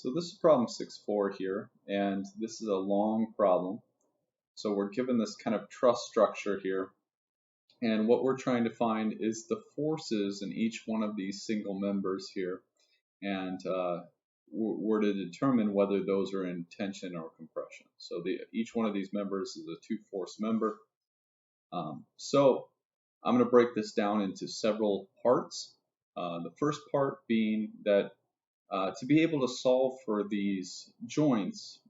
So this is problem 6.4 here, and this is a long problem. So we're given this kind of truss structure here, and what we're trying to find is the forces in each one of these single members here, and we're to determine whether those are in tension or compression. So each one of these members is a two-force member. So I'm going to break this down into several parts. The first part being that to be able to solve for these joints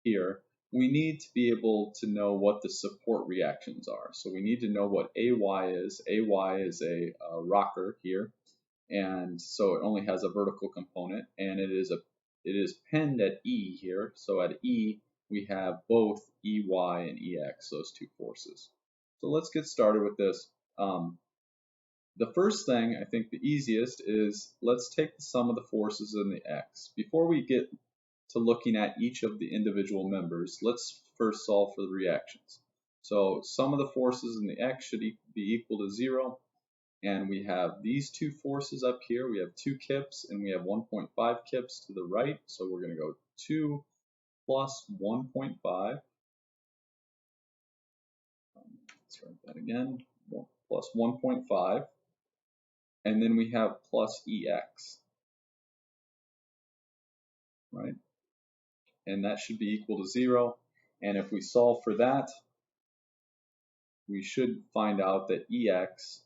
here, we need to be able to know what the support reactions are. So we need to know what AY is. AY is a rocker here, and so it only has a vertical component, and it is pinned at E here. So at E we have both EY and EX, those two forces. So let's get started with this. The first thing, I think the easiest, is let's take the sum of the forces in the X. Before we get to looking at each of the individual members, let's first solve for the reactions. So sum of the forces in the X should be equal to 0. And we have these two forces up here. We have 2 kips and we have 1.5 kips to the right. So we're going to go 2 plus 1.5. Let's write that again. Plus 1.5. And then we have plus EX, right? And that should be equal to 0. And if we solve for that, we should find out that EX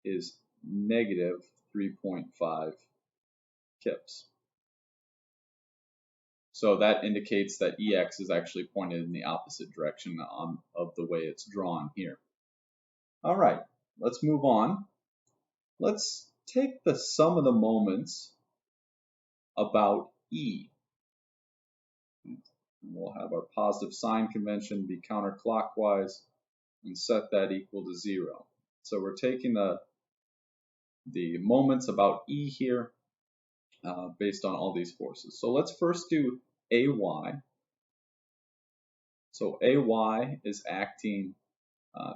is negative 3.5 kips. So that indicates that EX is actually pointed in the opposite direction of the way it's drawn here. All right, let's move on. Let's take the sum of the moments about E. We'll have our positive sign convention be counterclockwise and set that equal to 0. So we're taking the moments about E here based on all these forces. So let's first do AY. So AY is acting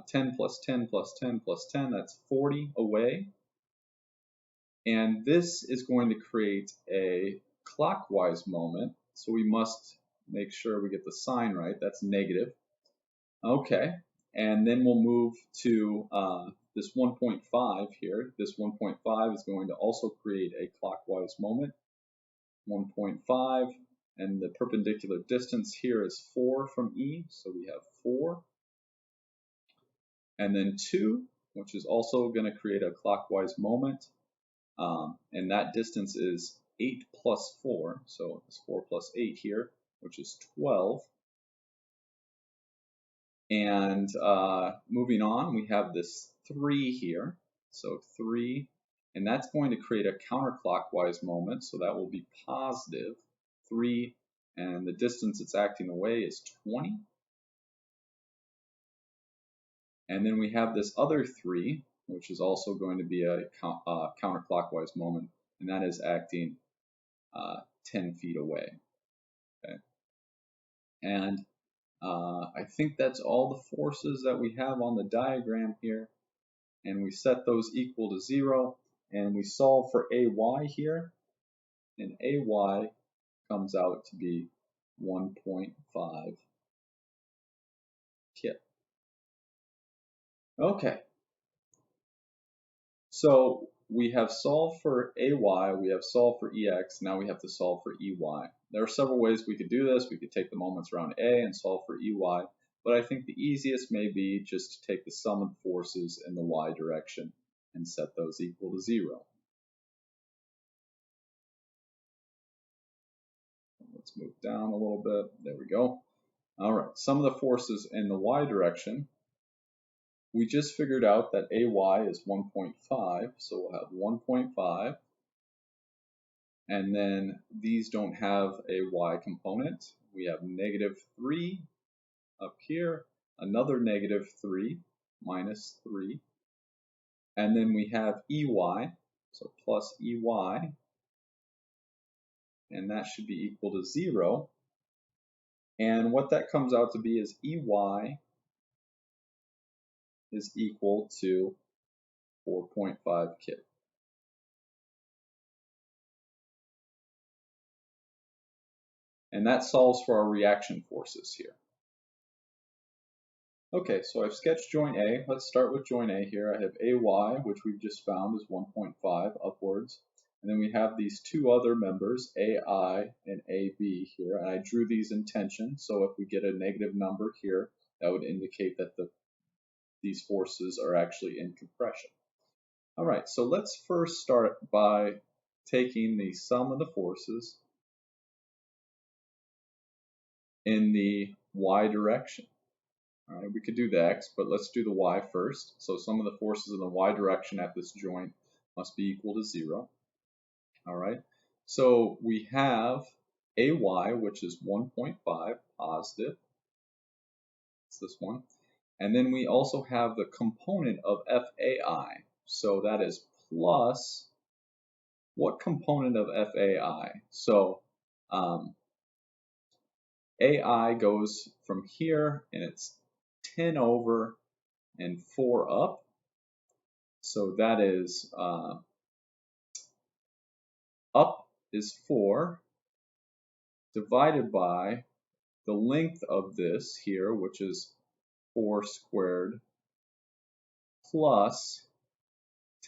10 plus 10 plus 10 plus 10, that's 40 away. And this is going to create a clockwise moment. So we must make sure we get the sign right. That's negative. Okay. And then we'll move to this 1.5 here. This 1.5 is going to also create a clockwise moment. 1.5, and the perpendicular distance here is 4 from E, so we have 4. And then 2, which is also going to create a clockwise moment, and that distance is 8 plus 4, so it's 4 plus 8 here, which is 12. And moving on, we have this 3 here, so 3, and that's going to create a counterclockwise moment, so that will be positive 3, and the distance it's acting away is 20. And then we have this other 3, which is also going to be a counterclockwise moment, and that is acting 10 feet away. Okay. And I think that's all the forces that we have on the diagram here. And we set those equal to 0, and we solve for AY here, and AY comes out to be 1.5 kip. Okay, so we have solved for AY, we have solved for EX, now we have to solve for EY. There are several ways we could do this. We could take the moments around A and solve for EY, but I think the easiest may be just to take the sum of the forces in the Y direction and set those equal to 0. Let's move down a little bit. There we go. All right, sum of the forces in the Y direction. We just figured out that AY is 1.5, so we'll have 1.5. And then these don't have a Y component. We have negative 3 up here, another negative 3, minus 3. And then we have EY, so plus EY. And that should be equal to 0. And what that comes out to be is EY is equal to 4.5 kip. And that solves for our reaction forces here. Okay, so I've sketched joint A. Let's start with joint A here. I have AY, which we've just found is 1.5 upwards. And then we have these two other members, AI and AB here. And I drew these in tension. So if we get a negative number here, that would indicate that these forces are actually in compression. All right, so let's first start by taking the sum of the forces in the y direction. All right, we could do the x, but let's do the y first. So sum of the forces in the y direction at this joint must be equal to 0. All right, so we have AY, which is 1.5 positive. It's this one. And then we also have the component of FAI. So that is plus what component of FAI? So AI goes from here and it's 10 over and 4 up. So that is up is 4 divided by the length of this here, which is 4 squared plus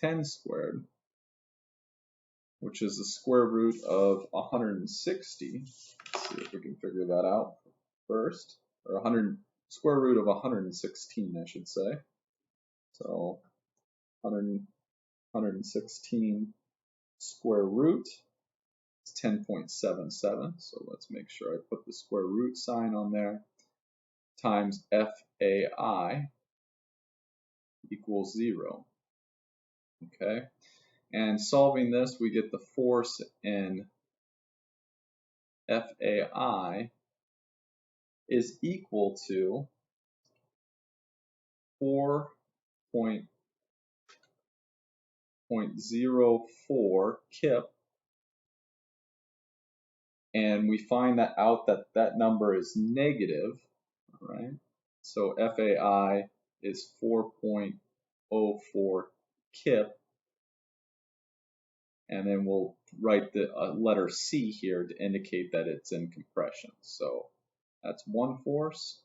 10 squared, which is the square root of 160. Let's see if we can figure that out first. Or 100, square root of 116, I should say. So 116 square root is 10.77. So let's make sure I put the square root sign on there. Times FAI equals 0. Okay, and solving this, we get the force in FAI is equal to 4.04 kip, and we find that out that number is negative. All right, so FAI is 4.04 kip, and then we'll write the letter C here to indicate that it's in compression. So that's one force.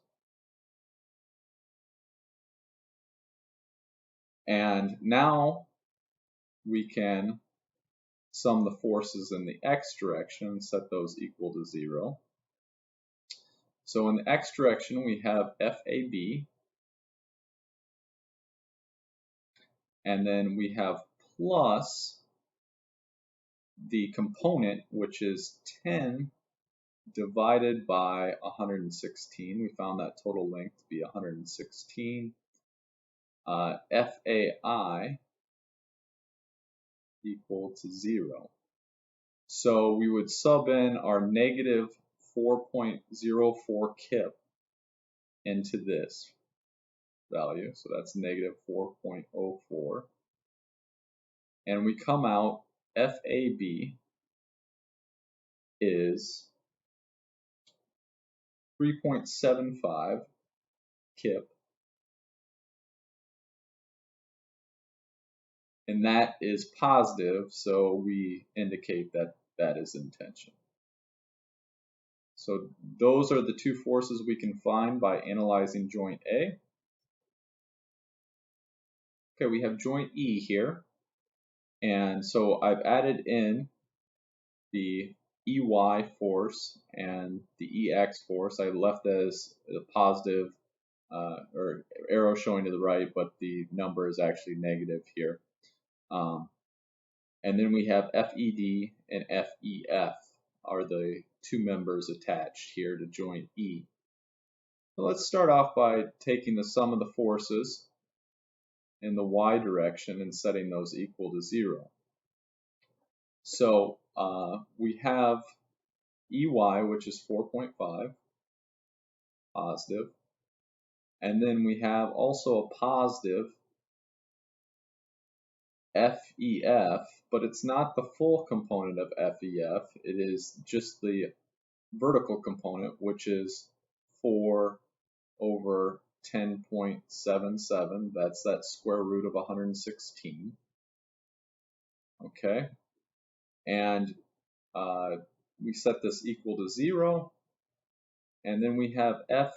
And now we can sum the forces in the x direction and set those equal to 0. So in the x direction, we have FAB, and then we have plus the component, which is 10 divided by 116. We found that total length to be 116. FAI equal to 0. So we would sub in our negative 4.04 kip into this value. So that's negative 4.04. And we come out FAB is 3.75 kip. And that is positive, so we indicate that that is in tension. So those are the two forces we can find by analyzing joint A. Okay, we have joint E here. And so I've added in the EY force and the EX force. I left as a positive or arrow showing to the right, but the number is actually negative here. And then we have FED and FEF are the two members attached here to joint E. So let's start off by taking the sum of the forces in the y direction and setting those equal to 0. So we have EY, which is 4.5, positive. And then we have also a positive FEF, but it's not the full component of FEF. It is just the vertical component, which is 4 over 10.77. That's that square root of 116. Okay. And we set this equal to 0, and then we have FEF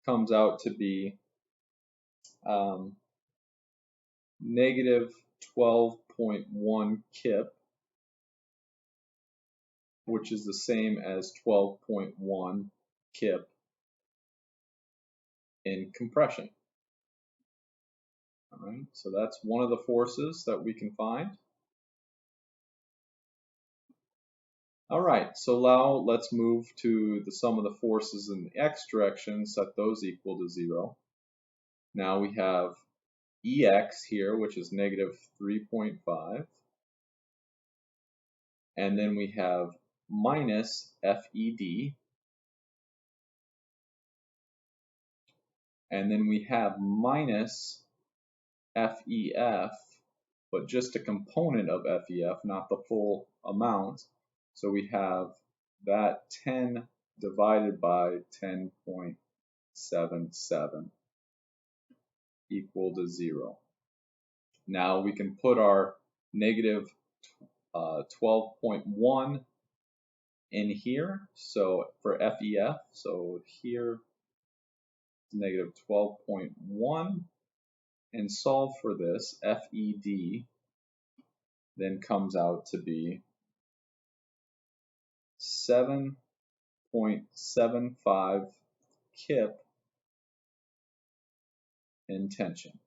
comes out to be negative 12.1 kip, which is the same as 12.1 kip in compression. All right, so that's one of the forces that we can find. All right, so now let's move to the sum of the forces in the x direction, set those equal to 0. Now we have EX here, which is negative 3.5. And then we have minus FED. And then we have minus FEF, but just a component of FEF, not the full amount. So we have that 10 divided by 10.77 equal to 0. Now we can put our negative 12.1 in here, so for FEF, so here negative 12.1, and solve for this. FED then comes out to be 7.75 kip in tension.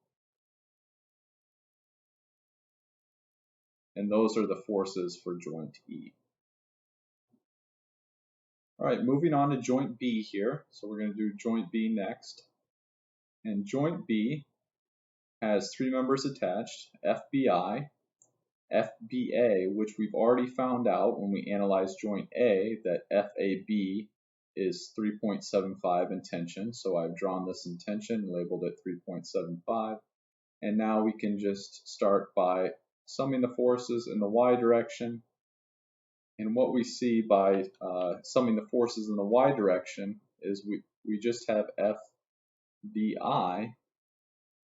And those are the forces for joint E. All right, moving on to joint B here. So we're going to do joint B next. And joint B has three members attached, FBI, FBA, which we've already found out when we analyzed joint A that FAB is 3.75 in tension. So I've drawn this in tension, labeled it 3.75. And now we can just start by summing the forces in the y direction. And what we see by summing the forces in the y direction is we just have FBI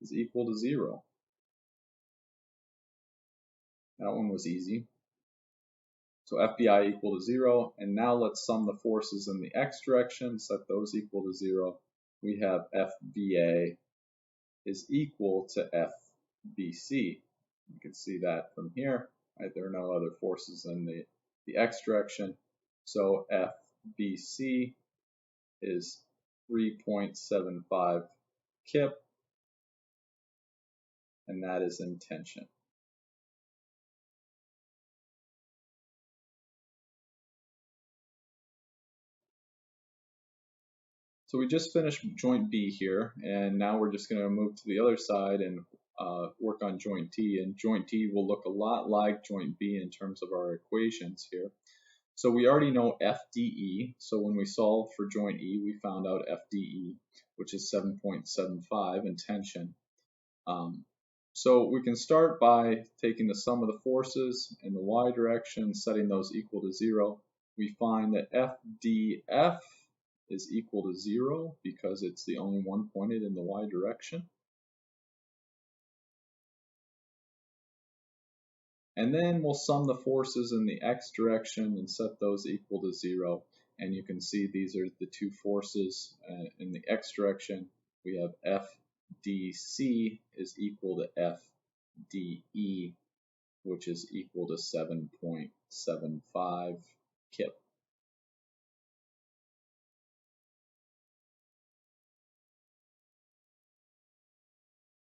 is equal to 0. That one was easy. So FBI equal to 0, and now let's sum the forces in the x direction, set those equal to 0. We have FBA is equal to FBC. You can see that from here, right? There are no other forces in the x direction. So FBC is 3.75 kip, and that is in tension. So we just finished joint B here, and now we're just going to move to the other side and work on joint T. And joint T will look a lot like joint B in terms of our equations here. So we already know FDE, so when we solved for joint E, we found out FDE, which is 7.75 in tension. So we can start by taking the sum of the forces in the y direction, setting those equal to 0. We find that FDF is equal to 0 because it's the only one pointed in the y direction. And then we'll sum the forces in the x direction and set those equal to 0. And you can see these are the two forces in the x direction. We have FDC is equal to FDE, which is equal to 7.75 kip.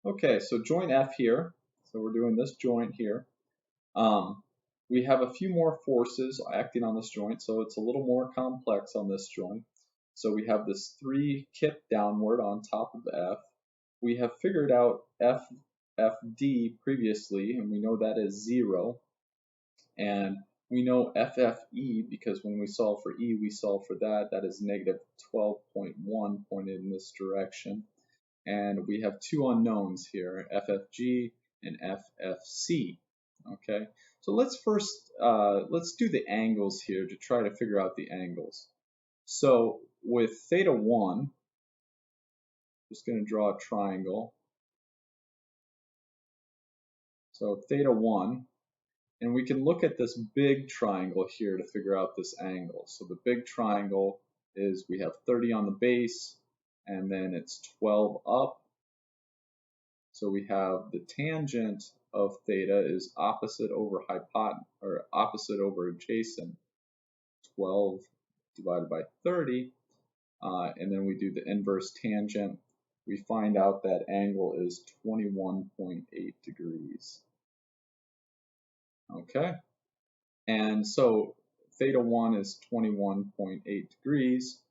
Okay, so joint F here. So we're doing this joint here. We have a few more forces acting on this joint, so it's a little more complex on this joint. So we have this 3 kip downward on top of F. We have figured out FD previously, and we know that is 0. And we know FFE because when we solve for E, we solve for that. That is negative 12.1 pointed in this direction. And we have two unknowns here, FFG and FFC. Okay, so let's first let's do the angles here to try to figure out the angles. So with theta 1, just going to draw a triangle. So theta 1, And we can look at this big triangle here to figure out this angle. So the big triangle is we have 30 on the base, and then it's 12 up. So we have the tangent of theta is opposite over opposite over adjacent, 12 divided by 30, and then we do the inverse tangent. We find out that angle is 21.8 degrees. Okay, and so theta 1 is 21.8 degrees.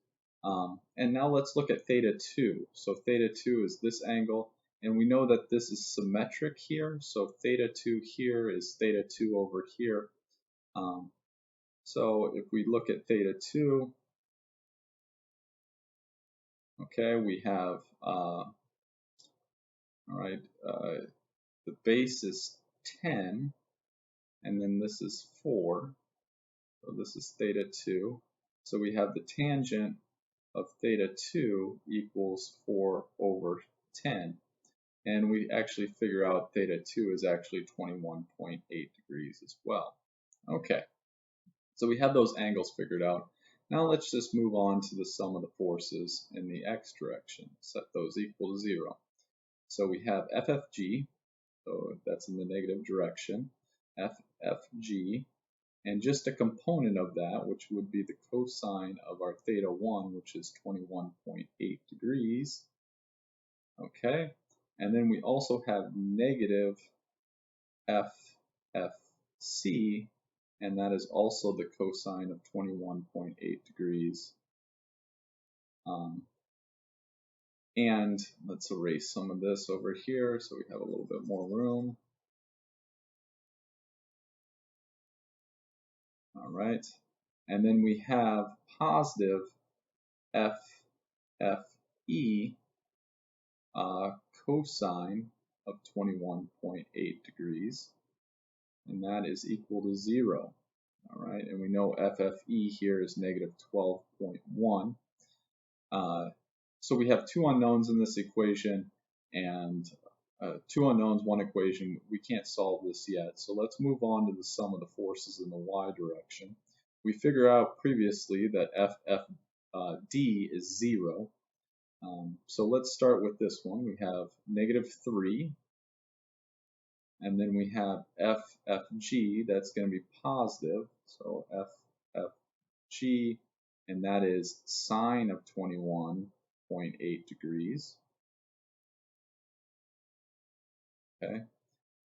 And now let's look at theta 2. So theta 2 is this angle, and we know that this is symmetric here. So theta 2 here is theta 2 over here. So if we look at theta 2, okay, we have, all right, the base is 10, and then this is 4. So this is theta 2. So we have the tangent of theta 2 equals 4 over 10. And we actually figure out theta 2 is actually 21.8 degrees as well. Okay, so we have those angles figured out. Now let's just move on to the sum of the forces in the x direction. Set those equal to 0. So we have FFG, so that's in the negative direction, FFG, and just a component of that, which would be the cosine of our theta 1, which is 21.8 degrees. Okay, and then we also have negative FFC, and that is also the cosine of 21.8 degrees. And let's erase some of this over here so we have a little bit more room. All right, and then we have positive FFE, cosine of 21.8 degrees, and that is equal to 0. All right, and we know FFE here is negative 12.1. So we have two unknowns in this equation, and two unknowns, one equation. We can't solve this yet, so let's move on to the sum of the forces in the y direction. We figure out previously that FFD is 0. So let's start with this one. We have negative 3, and then we have FFG, that's going to be positive, so FFG, and that is sine of 21.8 degrees. Okay,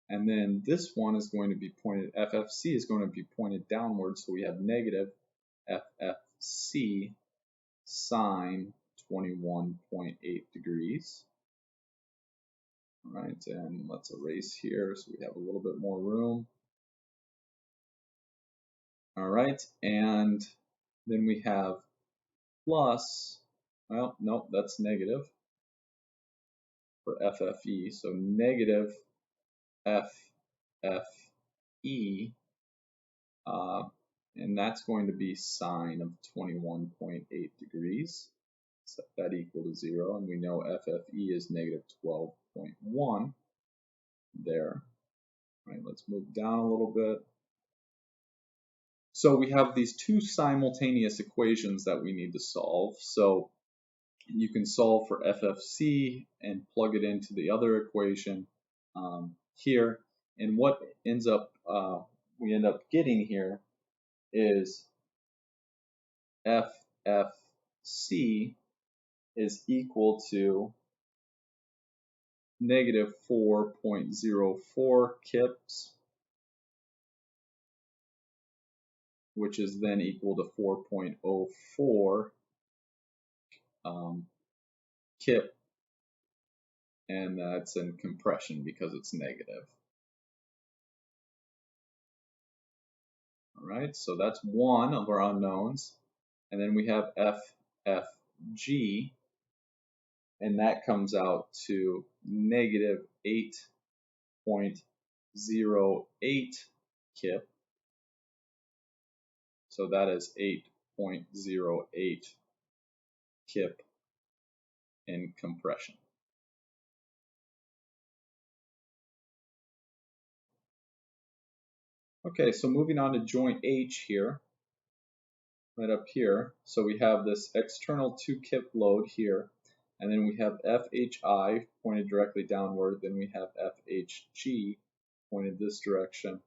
and then this one is going to be pointed, FFC is going to be pointed downward, so we have negative FFC sine 21.8 degrees. All right, and let's erase here so we have a little bit more room. All right, and then we have plus, well, nope, that's negative for FFE, so negative FFE, and that's going to be sine of 21.8 degrees. Set that equal to 0, and we know FFE is negative 12.1 there. All right, let's move down a little bit. So we have these two simultaneous equations that we need to solve. So you can solve for FFC and plug it into the other equation here. And what ends up we end up getting here is FFC is equal to negative 4.04 kips, which is then equal to 4.04 kip, and that's in compression because it's negative. All right, so that's one of our unknowns, and then we have FFG, and that comes out to negative 8.08 kip. So that is 8.08 kip in compression. Okay, so moving on to joint H here, right up here. So we have this external 2-kip load here, and then we have FHI pointed directly downward, then we have FHG pointed this direction.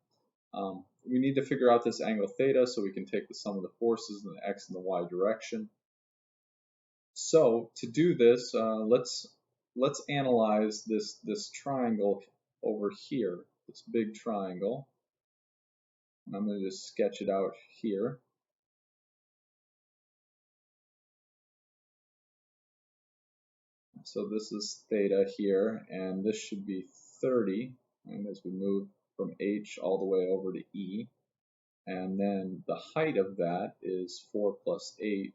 We need to figure out this angle theta so we can take the sum of the forces in the x and the y direction. So to do this, let's analyze this triangle over here, this big triangle. And I'm going to just sketch it out here. So this is theta here, and this should be 30, and as we move from H all the way over to E. And then the height of that is 4 plus 8,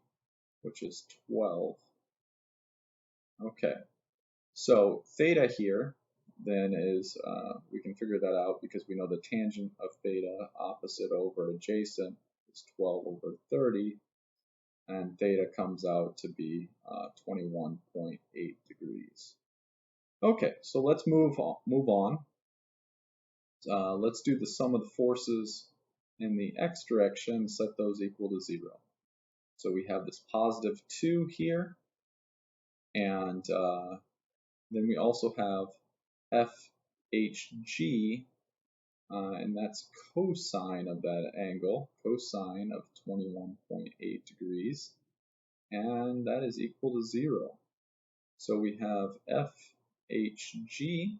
which is 12. Okay, so theta here then is, we can figure that out because we know the tangent of theta opposite over adjacent is 12 over 30, and theta comes out to be 21.8 degrees. Okay, so let's move on. Let's do the sum of the forces in the x direction, set those equal to 0. So we have this positive 2 here, and then we also have FHG, and that's cosine of that angle, cosine of 21.8 degrees, and that is equal to 0. So we have FHG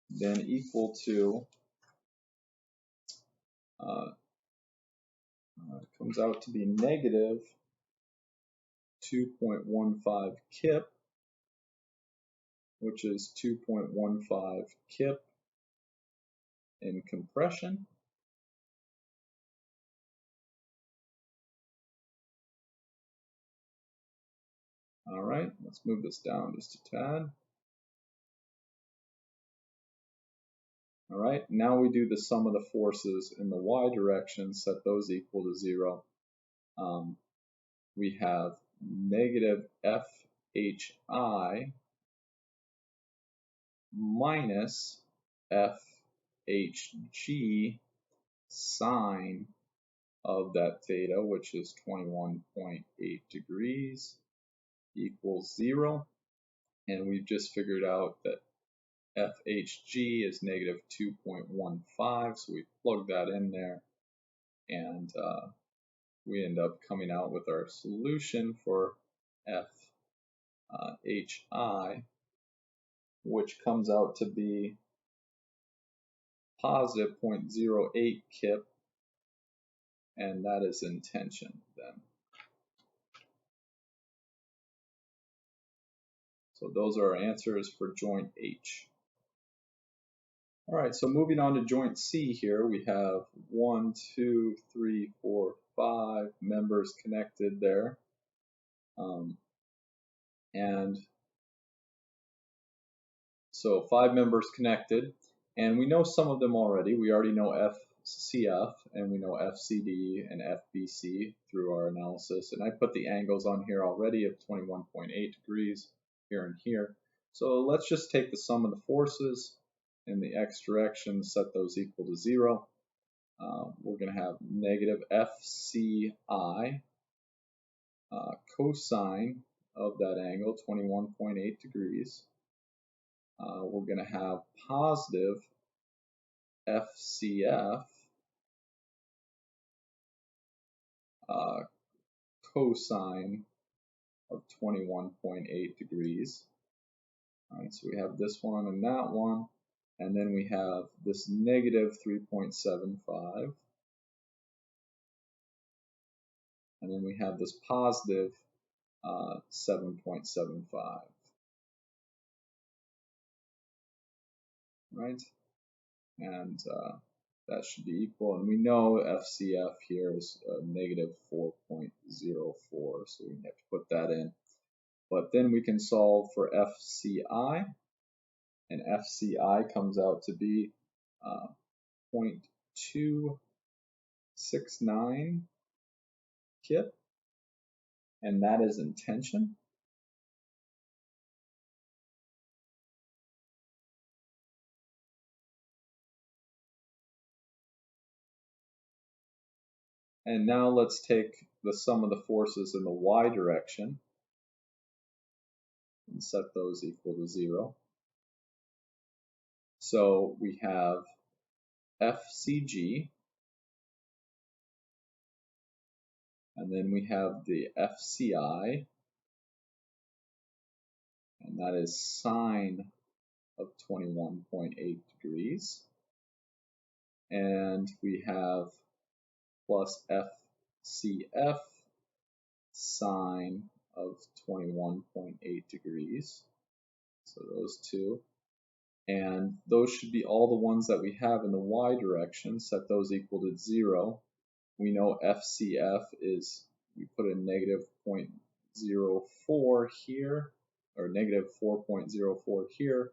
then equal to, comes out to be negative 2.15 kip, which is 2.15 kip in compression. All right, let's move this down just a tad. All right, now we do the sum of the forces in the y direction, set those equal to 0. We have negative FHI minus FHG sine of that theta, which is 21.8 degrees, equals 0. And we've just figured out that FHG is negative 2.15, so we plug that in there, and we end up coming out with our solution for FHI, which comes out to be positive 0.08 kip, and that is in tension then. So those are our answers for joint H. All right, so moving on to joint C here, we have 1, 2, 3, 4, 5 members connected there. And so 5 members connected, and we know some of them already. We already know FCF, and we know FCD and FBC through our analysis. And I put the angles on here already of 21.8 degrees here and here. So let's just take the sum of the forces in the x direction, set those equal to 0. We're going to have negative FCI cosine of that angle, 21.8 degrees. We're going to have positive FCF cosine of 21.8 degrees. All right, so we have this one and that one, and then we have this negative 3.75, and then we have this positive 7.75. Right, and that should be equal, and we know FCF here is negative 4.04, so we have to put that in. But then we can solve for FCI, and FCI comes out to be 0.269 kip, and that is in tension. And now let's take the sum of the forces in the y direction and set those equal to 0. So we have FCG, and then we have the FCI, and that is sine of 21.8 degrees. And we have plus FCF sine of 21.8 degrees. So those two. And those should be all the ones that we have in the y direction. Set those equal to 0. We know FCF is, we put in negative 0.04 here, or negative 4.04 here.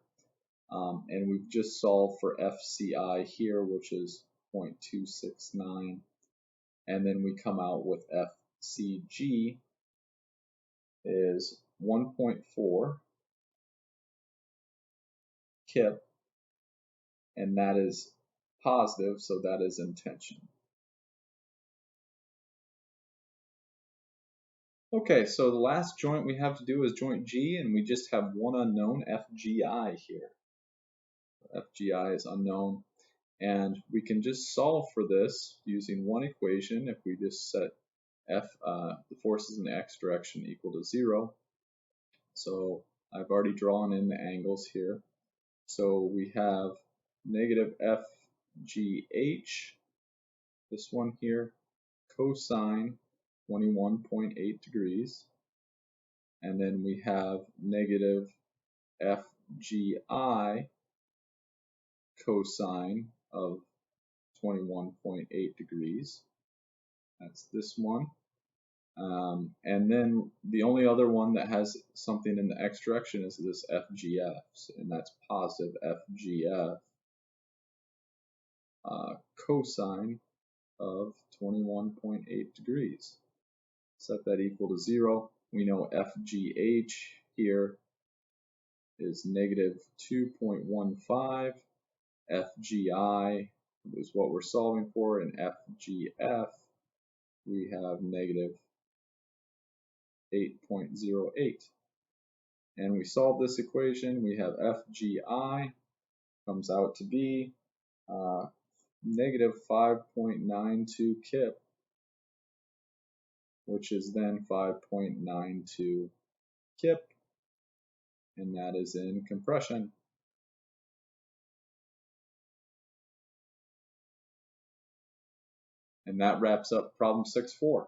And we've just solved for FCI here, which is 0.269. And then we come out with FCG is 1.4 kip, and that is positive, so that is in tension. Okay, so the last joint we have to do is joint G, and we just have one unknown, FGI here. FGI is unknown, and we can just solve for this using one equation. If we just set the forces in the x direction equal to 0. So I've already drawn in the angles here. So we have negative FGH, this one here, cosine 21.8 degrees. And then we have negative FGI cosine of 21.8 degrees. That's this one. And then the only other one that has something in the x direction is this FGF, and that's positive FGF cosine of 21.8 degrees. Set that equal to 0. We know FGH here is negative 2.15. FGI is what we're solving for, and FGF we have negative 8.08. And we solve this equation. We have FGI comes out to be negative 5.92 kip, which is then 5.92 kip, and that is in compression. And that wraps up problem 6.4.